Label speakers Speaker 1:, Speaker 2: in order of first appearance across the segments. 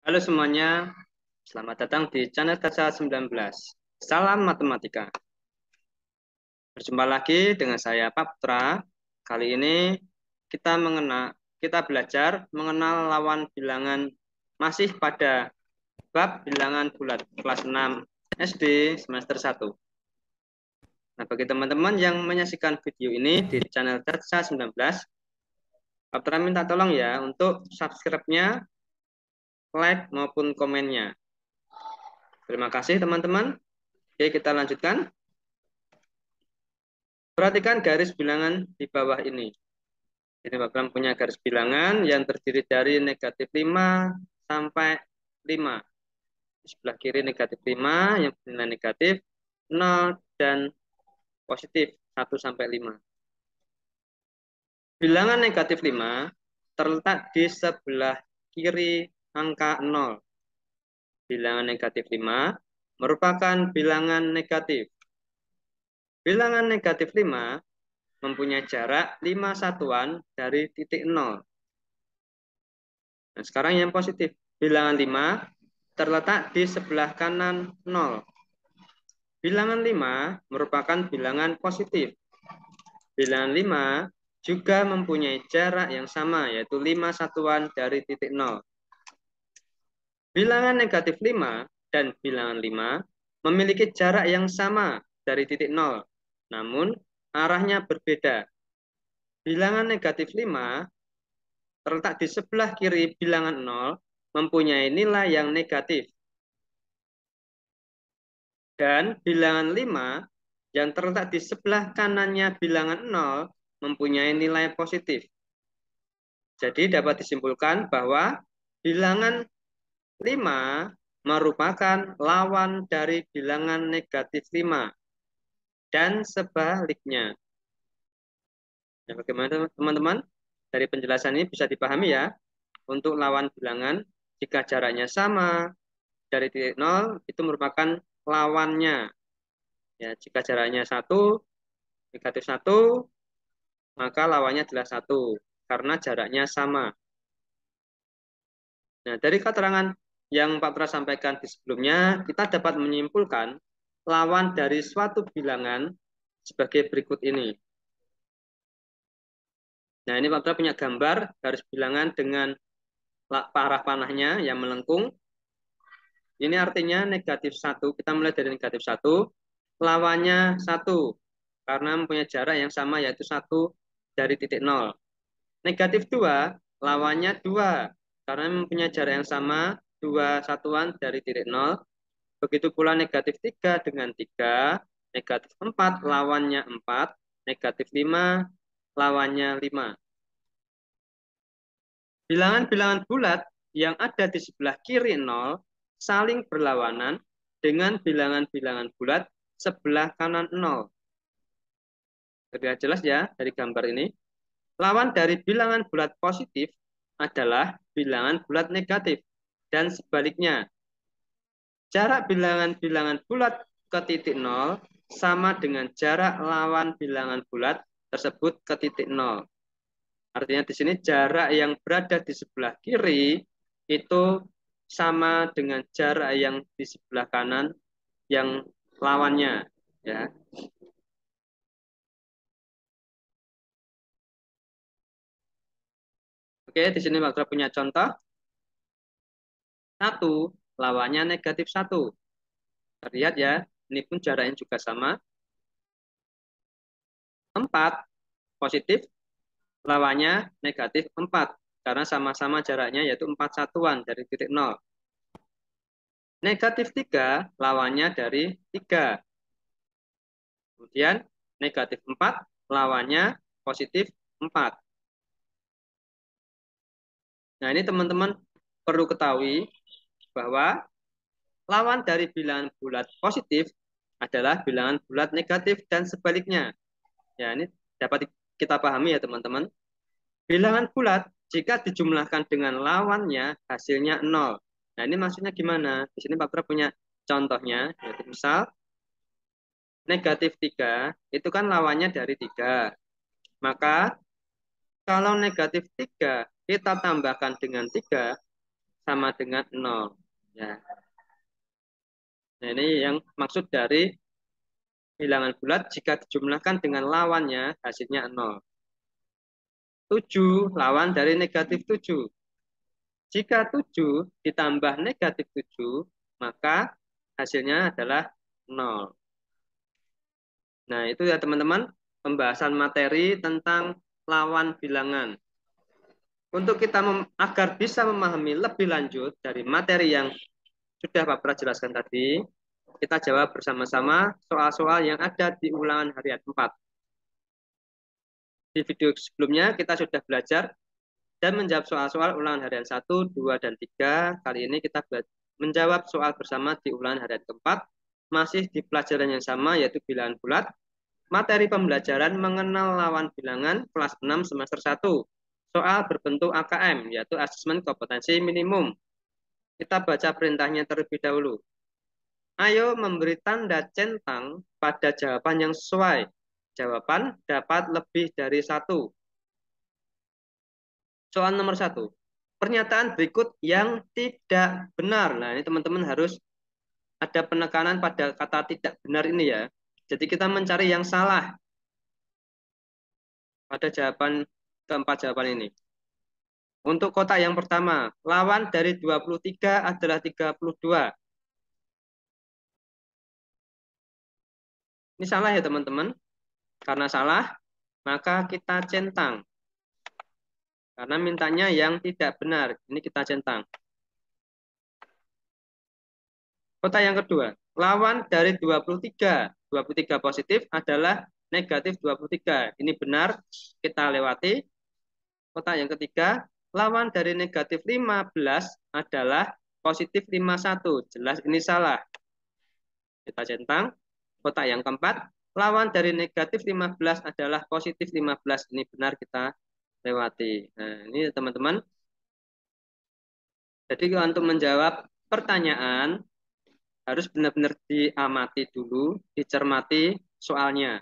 Speaker 1: Halo semuanya, selamat datang di channel Kaca 19. Salam matematika. Berjumpa lagi dengan saya Pak Putra. Kali ini kita belajar mengenal lawan bilangan masih pada bab bilangan bulat kelas 6 SD semester 1. Nah, bagi teman-teman yang menyaksikan video ini di channel Kaca 19, Pak Putra minta tolong ya untuk subscribe-nya, like maupun komennya. Terima kasih teman-teman. Oke, kita lanjutkan. Perhatikan garis bilangan di bawah ini. Jadi Bapak punya garis bilangan yang terdiri dari negatif 5 sampai 5. Di sebelah kiri negatif 5 yang bernilai negatif, 0 dan positif 1 sampai 5. Bilangan negatif 5 terletak di sebelah kiri angka 0. Bilangan negatif 5 merupakan bilangan negatif. Bilangan negatif 5 mempunyai jarak 5 satuan dari titik 0. Nah, sekarang yang positif. Bilangan 5 terletak di sebelah kanan 0. Bilangan 5 merupakan bilangan positif. Bilangan 5 juga mempunyai jarak yang sama, yaitu 5 satuan dari titik 0. Bilangan negatif 5 dan bilangan 5 memiliki jarak yang sama dari titik 0, namun arahnya berbeda. Bilangan negatif 5 terletak di sebelah kiri bilangan 0 mempunyai nilai yang negatif. Dan bilangan 5 yang terletak di sebelah kanannya bilangan 0 mempunyai nilai positif. Jadi dapat disimpulkan bahwa bilangan 5 merupakan lawan dari bilangan negatif 5 dan sebaliknya. Nah, bagaimana teman-teman? Dari penjelasan ini bisa dipahami ya. Untuk lawan bilangan, jika jaraknya sama dari titik 0, itu merupakan lawannya. Ya, jika jaraknya 1, negatif 1, maka lawannya adalah 1, karena jaraknya sama. Nah, dari keterangan yang Pak Pras sampaikan di sebelumnya, kita dapat menyimpulkan lawan dari suatu bilangan sebagai berikut ini. Nah, ini Pak Pras punya gambar garis bilangan dengan arah panahnya yang melengkung. Ini artinya negatif 1, kita mulai dari negatif 1, lawannya 1, karena mempunyai jarak yang sama yaitu 1 dari titik 0. Negatif 2, lawannya 2, karena mempunyai jarak yang sama 2 satuan dari titik 0. Begitu pula negatif 3 dengan 3, negatif 4 lawannya 4, negatif 5 lawannya 5. Bilangan-bilangan bulat yang ada di sebelah kiri 0 saling berlawanan dengan bilangan-bilangan bulat sebelah kanan 0. Terlihat jelas ya dari gambar ini. Lawan dari bilangan bulat positif adalah bilangan bulat negatif dan sebaliknya. Jarak bilangan-bilangan bulat ke titik 0 sama dengan jarak lawan bilangan bulat tersebut ke titik 0. Artinya di sini jarak yang berada di sebelah kiri itu sama dengan jarak yang di sebelah kanan yang lawannya, ya. Oke, di sini Pak punya contoh. 1 lawannya negatif 1. Terlihat ya, ini pun jaraknya juga sama. 4 positif lawannya negatif 4 karena sama-sama jaraknya yaitu 4 satuan dari titik 0. Negatif 3 lawannya dari 3. Kemudian negatif 4 lawannya positif 4. Nah, ini teman-teman perlu ketahui bahwa lawan dari bilangan bulat positif adalah bilangan bulat negatif dan sebaliknya. Ya, ini dapat kita pahami ya teman-teman. Bilangan bulat jika dijumlahkan dengan lawannya hasilnya 0. Nah, ini maksudnya gimana? Di sini Pak Pra punya contohnya, yaitu misal negatif 3 itu kan lawannya dari 3. Maka kalau negatif 3 kita tambahkan dengan 3, sama dengan 0. Ya. Nah, ini yang maksud dari bilangan bulat jika dijumlahkan dengan lawannya hasilnya 0. 7 lawan dari negatif 7. Jika 7 ditambah negatif 7, maka hasilnya adalah 0. Nah, itu ya teman-teman, pembahasan materi tentang lawan bilangan. Untuk kita agar bisa memahami lebih lanjut dari materi yang sudah Pak Pra jelaskan tadi, kita jawab bersama-sama soal-soal yang ada di ulangan harian 4. Di video sebelumnya kita sudah belajar dan menjawab soal-soal ulangan harian 1, 2, dan 3. Kali ini kita menjawab soal bersama di ulangan harian keempat, masih di pelajaran yang sama yaitu bilangan bulat. Materi pembelajaran mengenal lawan bilangan kelas 6 semester 1. Soal berbentuk AKM, yaitu asesmen kompetensi minimum. Kita baca perintahnya terlebih dahulu. Ayo memberi tanda centang pada jawaban yang sesuai. Jawaban dapat lebih dari 1. Soal nomor 1. Pernyataan berikut yang tidak benar. Nah, ini teman-teman harus ada penekanan pada kata tidak benar ini ya. Jadi kita mencari yang salah pada jawaban keempat jawaban ini. Untuk kotak yang pertama, lawan dari 23 adalah 32. Ini salah ya teman-teman. Karena salah, maka kita centang. Karena mintanya yang tidak benar. Ini kita centang. Kotak yang kedua, lawan dari 23. 23 positif adalah negatif 23. Ini benar, kita lewati. Kotak yang ketiga, lawan dari negatif 15 adalah positif 51. Jelas ini salah. Kita centang. Kotak yang keempat, lawan dari negatif 15 adalah positif 15. Ini benar, kita lewati. Nah, ini teman-teman. Jadi untuk menjawab pertanyaan, harus benar-benar diamati dulu, dicermati soalnya.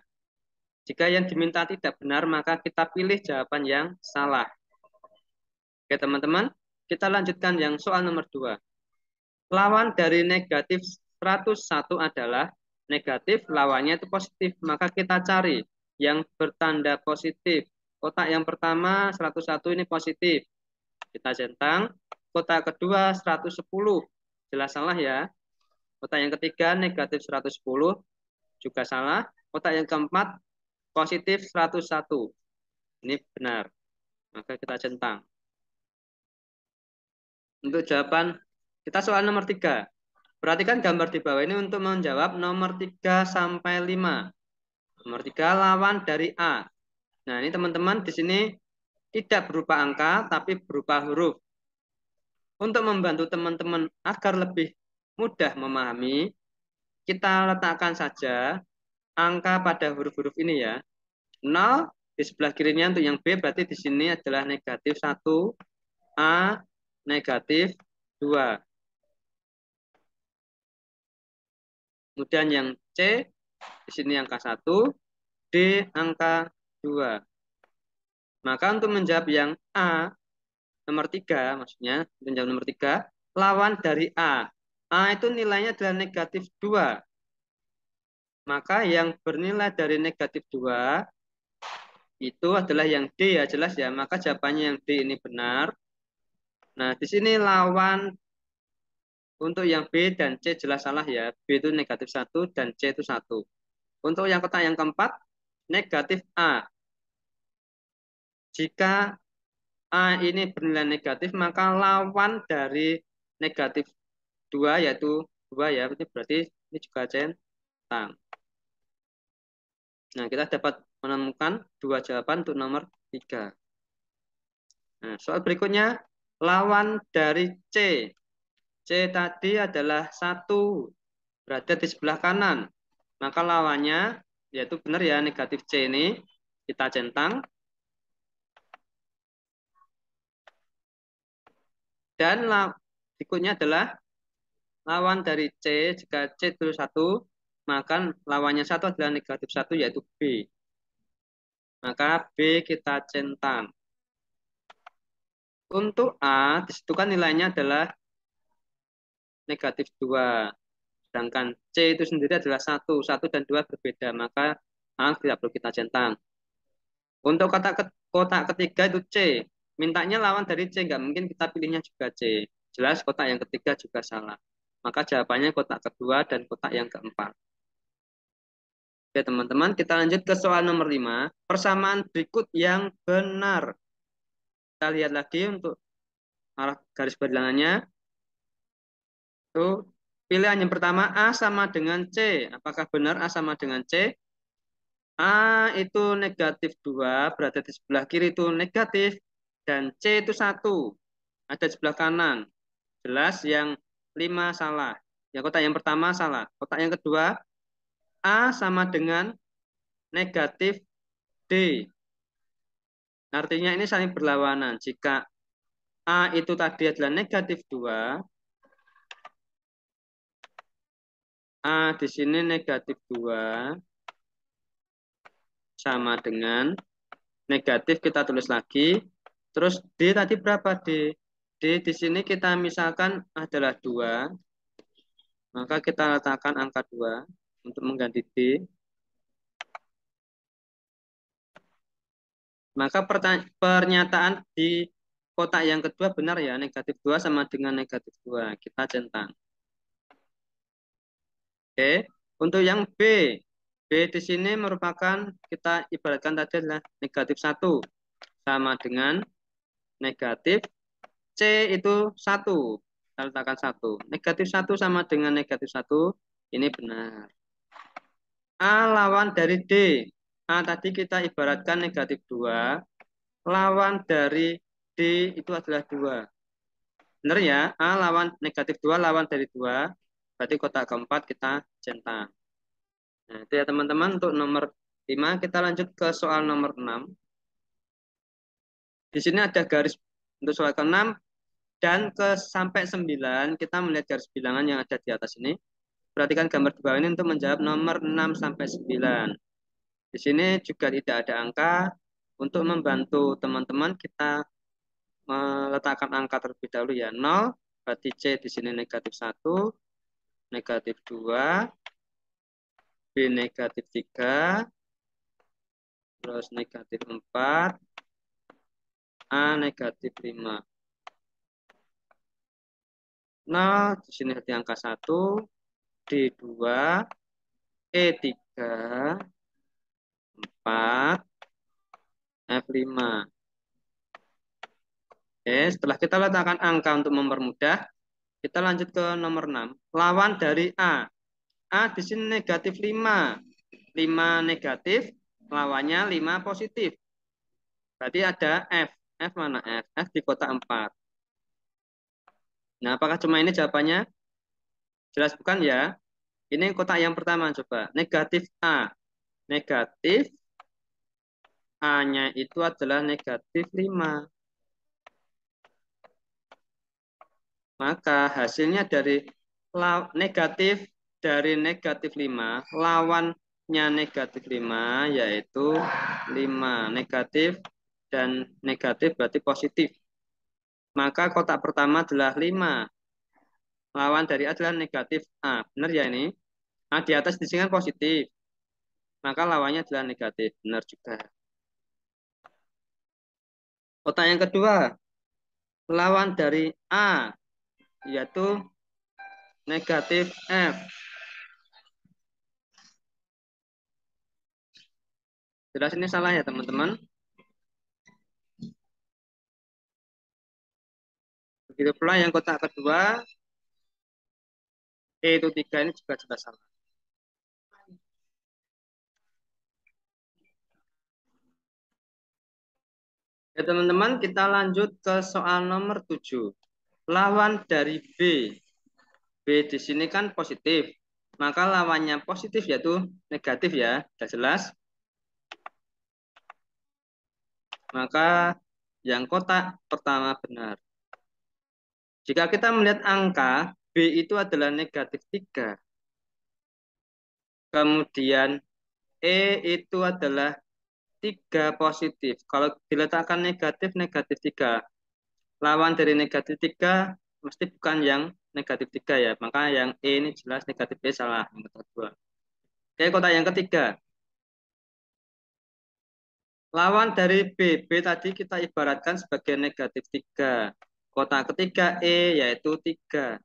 Speaker 1: Jika yang diminta tidak benar, maka kita pilih jawaban yang salah. Oke teman-teman, kita lanjutkan yang soal nomor 2. Lawan dari negatif 101 adalah negatif, lawannya itu positif. Maka kita cari yang bertanda positif. Kotak yang pertama 101 ini positif. Kita centang. Kotak kedua 110. Jelas salah ya. Kotak yang ketiga negatif 110 juga salah. Kotak yang keempat positif 101. Ini benar. Maka kita centang. Untuk jawaban kita soal nomor 3. Perhatikan gambar di bawah ini untuk menjawab nomor 3 sampai 5. Nomor 3 lawan dari A. Nah, ini teman-teman di sini tidak berupa angka tapi berupa huruf. Untuk membantu teman-teman agar lebih mudah memahami, kita letakkan saja angka pada huruf-huruf ini ya. 0 di sebelah kirinya untuk yang B berarti di sini adalah negatif 1, A negatif 2. Kemudian yang C di sini angka 1, D angka 2. Maka untuk menjawab yang A nomor 3 maksudnya menjawab nomor 3 lawan dari A. A itu nilainya adalah negatif 2. Maka yang bernilai dari negatif 2 itu adalah yang D ya, jelas ya. Maka jawabannya yang D ini benar. Nah, di sini lawan untuk yang B dan C jelas salah ya. B itu negatif 1 dan C itu 1. Untuk yang kotak yang keempat, negatif A. Jika A ini bernilai negatif, maka lawan dari negatif 2 yaitu 2 ya. Ini berarti ini juga centang. Nah, kita dapat menemukan dua jawaban untuk nomor 3. Nah, soal berikutnya, lawan dari C. C tadi adalah 1, berada di sebelah kanan. Maka lawannya, yaitu benar ya, negatif C ini, kita centang. Dan berikutnya adalah lawan dari C, jika C itu 1, maka lawannya 1 adalah negatif 1, yaitu B. Maka B kita centang. Untuk A, disitu kan nilainya adalah negatif 2. Sedangkan C itu sendiri adalah 1. 1 dan 2 berbeda, maka A tidak perlu kita centang. Untuk kotak ketiga itu C. Mintanya lawan dari C, nggak mungkin kita pilihnya juga C. Jelas kotak yang ketiga juga salah. Maka jawabannya kotak kedua dan kotak yang keempat. Oke teman-teman, kita lanjut ke soal nomor 5. Persamaan berikut yang benar. Kita lihat lagi untuk arah garis berjalannya. Tuh, pilihan yang pertama A sama dengan C. Apakah benar A sama dengan C? A itu negatif 2, berada di sebelah kiri itu negatif. Dan C itu 1, ada di sebelah kanan. Jelas yang 5 salah. Yang kotak yang pertama salah. Kotak yang kedua, A sama dengan negatif D. Artinya ini saling berlawanan. Jika A itu tadi adalah negatif 2, A di sini negatif 2 sama dengan negatif, kita tulis lagi. Terus D tadi berapa D? D di sini kita misalkan adalah 2, maka kita letakkan angka 2 untuk mengganti D. Maka pernyataan di kotak yang kedua benar ya, negatif 2 sama dengan negatif 2. Kita centang. Oke, untuk yang B. B di sini merupakan, kita ibaratkan tadi adalah negatif 1 sama dengan negatif C itu 1. Kita letakkan 1. Negatif 1 sama dengan negatif 1. Ini benar. A lawan dari D. A tadi kita ibaratkan negatif 2. Lawan dari D itu adalah 2. Benar ya? A lawan negatif 2 lawan dari 2. Berarti kotak keempat kita centang. Nah, itu ya teman-teman untuk nomor 5. Kita lanjut ke soal nomor 6. Di sini ada garis untuk soal ke-6 dan ke sampai 9. Kita melihat garis bilangan yang ada di atas ini. Perhatikan gambar di bawah ini untuk menjawab nomor 6 sampai 9. Di sini juga tidak ada angka. Untuk membantu teman-teman, kita meletakkan angka terlebih dahulu ya. 0, berarti C di sini negatif 1, negatif 2, B negatif 3, terus negatif 4, A negatif 5. 0, di sini ada angka 1, D2, E3, 4, F5. Oke, setelah kita letakkan angka untuk mempermudah, kita lanjut ke nomor 6. Lawan dari A. A di sini negatif 5. 5 negatif, lawannya 5 positif. Berarti ada F. F mana F? F di kotak 4. Nah, apakah cuma ini jawabannya? Jelas bukan ya? Ini kotak yang pertama, coba. Negatif A. Negatif A-nya itu adalah negatif 5. Maka hasilnya dari negatif 5, lawannya negatif 5 yaitu 5. Negatif dan negatif berarti positif. Maka kotak pertama adalah 5. Lawan dari A adalah negatif A. Benar ya ini? A di atas di sini kan positif. Maka lawannya adalah negatif. Benar juga. Kotak yang kedua. Lawan dari A yaitu negatif F. Jelas ini salah ya teman-teman. Begitu pula yang kotak kedua, E itu 3 ini juga jelas salah. Ya teman-teman, kita lanjut ke soal nomor 7. Lawan dari B. B di sini kan positif. Maka lawannya positif yaitu negatif ya. Sudah jelas. Maka yang kotak pertama benar. Jika kita melihat angka, B itu adalah negatif 3. Kemudian E itu adalah 3 positif. Kalau diletakkan negatif, negatif 3. Lawan dari negatif 3 mesti bukan yang negatif 3 ya. Maka yang E ini jelas negatif B salah. Yang kedua. Oke, kotak yang ketiga. Lawan dari B. B tadi kita ibaratkan sebagai negatif 3. Kotak ketiga E yaitu 3.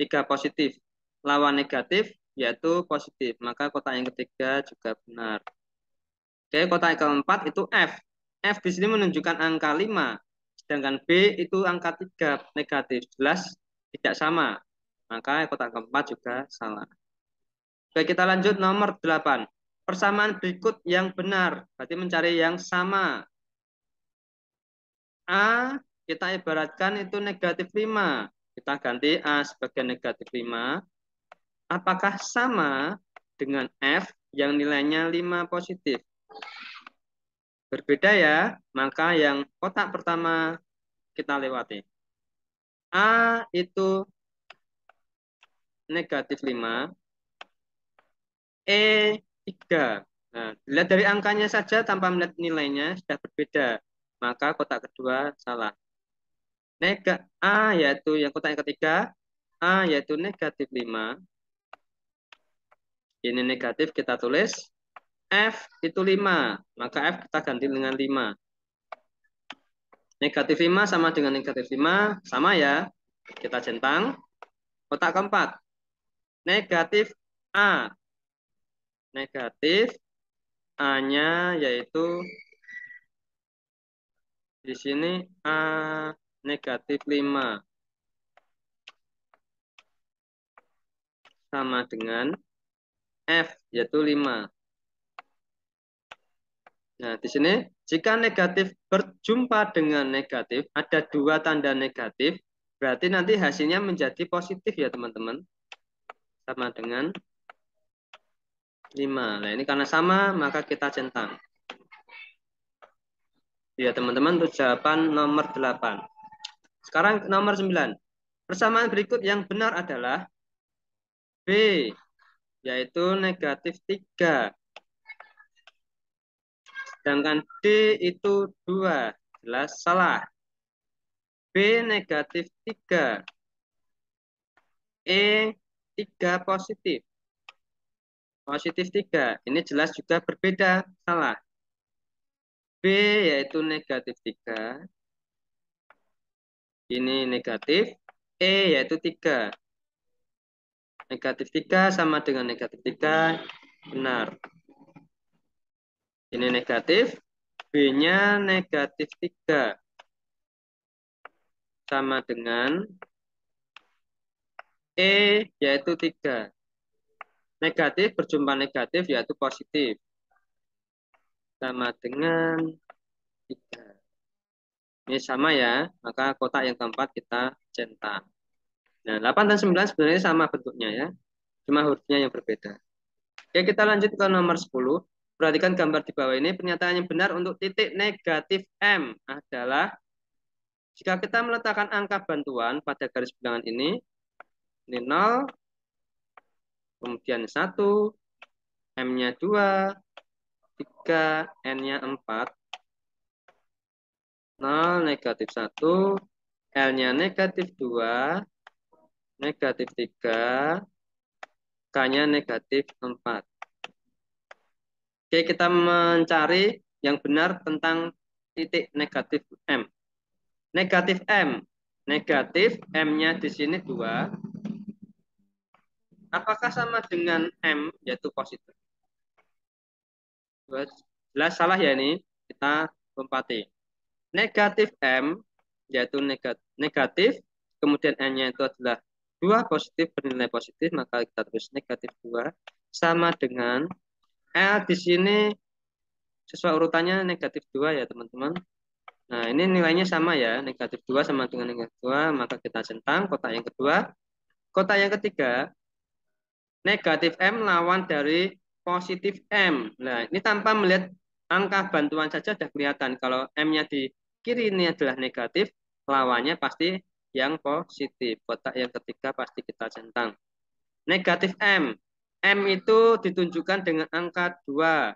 Speaker 1: 3 positif. Lawan negatif yaitu positif. Maka kotak yang ketiga juga benar. Oke, kotak yang keempat itu F. F di sini menunjukkan angka 5. Sedangkan B itu angka 3 negatif. Jelas tidak sama. Maka kotak keempat juga salah. Oke, kita lanjut nomor 8. Persamaan berikut yang benar. Berarti mencari yang sama. A kita ibaratkan itu negatif 5. Kita ganti A sebagai negatif 5. Apakah sama dengan F yang nilainya 5 positif? Berbeda ya, maka yang kotak pertama kita lewati. A itu negatif 5, E 3. Nah, dilihat dari angkanya saja tanpa melihat nilainya sudah berbeda. Maka kotak kedua salah. A yaitu yang kotak yang ketiga, A yaitu negatif 5. Ini negatif kita tulis. F itu 5. Maka F kita ganti dengan 5. Negatif 5 sama dengan negatif 5. Sama ya. Kita centang. Kotak keempat. Negatif A. Negatif A-nya yaitu di sini A negatif 5. Sama dengan F yaitu 5. Nah, di sini jika negatif berjumpa dengan negatif, ada dua tanda negatif, berarti nanti hasilnya menjadi positif ya teman-teman. Sama dengan 5. Nah, ini karena sama, maka kita centang. Ya teman-teman, untuk jawaban nomor 8. Sekarang nomor 9. Persamaan berikut yang benar adalah B, yaitu negatif 3. Sedangkan D itu 2. Jelas salah. B negatif 3. E 3 positif. Positif 3. Ini jelas juga berbeda. Salah. B yaitu negatif 3. Ini negatif. E yaitu 3. Negatif 3 sama dengan negatif 3. Benar. Ini negatif. B-nya negatif 3. Sama dengan E yaitu 3. Negatif berjumpa negatif yaitu positif. Sama dengan 3. Ini sama ya, maka kotak yang keempat kita centang. Nah, 8 dan 9 sebenarnya sama bentuknya ya, cuma hurufnya yang berbeda. Oke, kita lanjut ke nomor 10. Perhatikan gambar di bawah ini, pernyataan yang benar untuk titik negatif M adalah jika kita meletakkan angka bantuan pada garis bilangan ini 0, kemudian 1, M-nya 2, 3, N-nya 4, 0, negatif 1, L-nya negatif 2, negatif 3, K-nya negatif 4. Oke, kita mencari yang benar tentang titik negatif M. Negatif M. Negatif M-nya di sini 2. Apakah sama dengan M, yaitu positif? Jelas salah ya ini. Kita lompati. Negatif M, yaitu negatif. Kemudian N-nya itu adalah 2 positif, bernilai positif. Maka kita tulis negatif 2. Sama dengan L di sini sesuai urutannya negatif 2 ya teman-teman. Nah ini nilainya sama ya, negatif 2 sama dengan negatif 2, maka kita centang kotak yang kedua. Kotak yang ketiga, negatif M lawan dari positif M. Nah ini tanpa melihat angka bantuan saja sudah kelihatan. Kalau M-nya di kiri ini adalah negatif, lawannya pasti yang positif. Kotak yang ketiga pasti kita centang. Negatif M. M itu ditunjukkan dengan angka 2.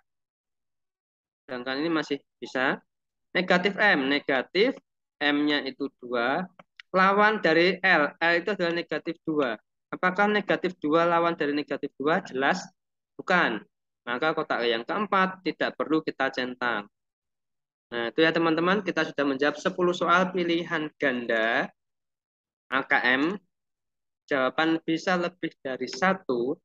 Speaker 1: Sedangkan ini masih bisa. Negatif M. Negatif M-nya itu 2. lawan dari L. L itu adalah negatif 2. Apakah negatif 2 lawan dari negatif 2? Jelas bukan. Maka kotak yang keempat tidak perlu kita centang. Nah, itu ya teman-teman, kita sudah menjawab 10 soal pilihan ganda AKM. Jawaban bisa lebih dari satu.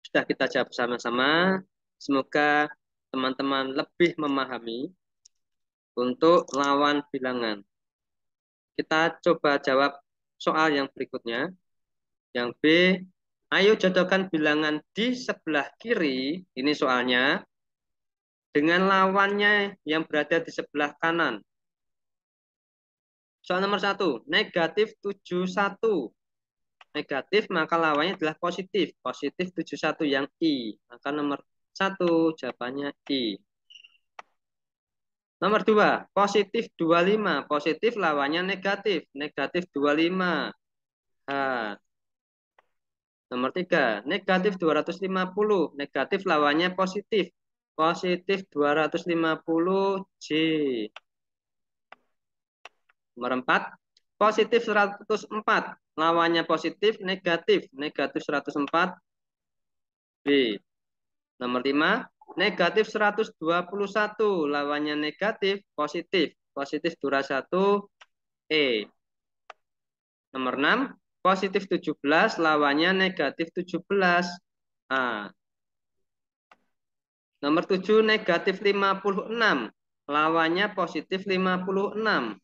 Speaker 1: Sudah kita jawab sama-sama. Semoga teman-teman lebih memahami untuk lawan bilangan. Kita coba jawab soal yang berikutnya. Yang B, ayo jodohkan bilangan di sebelah kiri, ini soalnya, dengan lawannya yang berada di sebelah kanan. Soal nomor 1, negatif 71. Negatif maka lawannya adalah positif. Positif 71 yang I. Maka nomor 1 jawabannya I. Nomor 2, positif 25. Positif lawannya negatif. Negatif 25. H. Nomor 3, negatif 250. Negatif lawannya positif. Positif 250 J. Nomor 4, positif 104. Lawannya positif, negatif. Negatif 104 B. Nomor 5, negatif 121. Lawannya negatif, positif. Positif 21 E. Nomor 6, positif 17. Lawannya negatif 17 A. Nomor 7, negatif 56. Lawannya positif 56.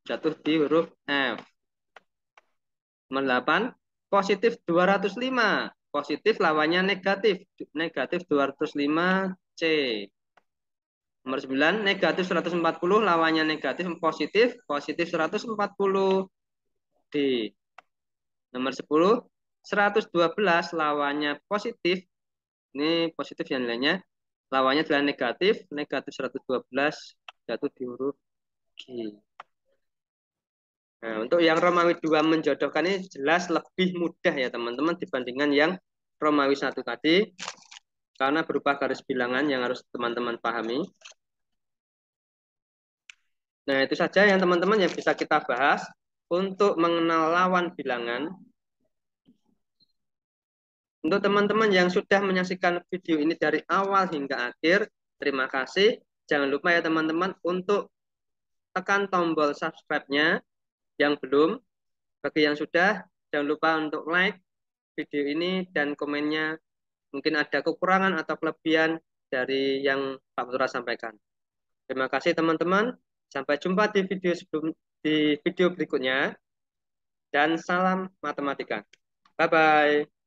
Speaker 1: Jatuh di huruf F. Nomor 8, positif 205. Positif lawannya negatif. Negatif 205 C. Nomor 9, negatif 140. Lawannya negatif positif. Positif 140 D. Nomor 10, 112. Lawannya positif. Ini positif yang nilainya. Lawannya adalah negatif. Negatif 112 jatuh di huruf G. Nah, untuk yang Romawi 2 menjodohkan ini jelas lebih mudah ya teman-teman dibandingkan yang Romawi 1 tadi. Karena berupa garis bilangan yang harus teman-teman pahami. Nah, itu saja yang teman-teman yang bisa kita bahas untuk mengenal lawan bilangan. Untuk teman-teman yang sudah menyaksikan video ini dari awal hingga akhir, terima kasih. Jangan lupa ya teman-teman untuk tekan tombol subscribe-nya. Yang belum, bagi yang sudah, jangan lupa untuk like video ini dan komennya. Mungkin ada kekurangan atau kelebihan dari yang Pak Putra sampaikan. Terima kasih teman-teman. Sampai jumpa di video berikutnya. Dan salam matematika. Bye-bye.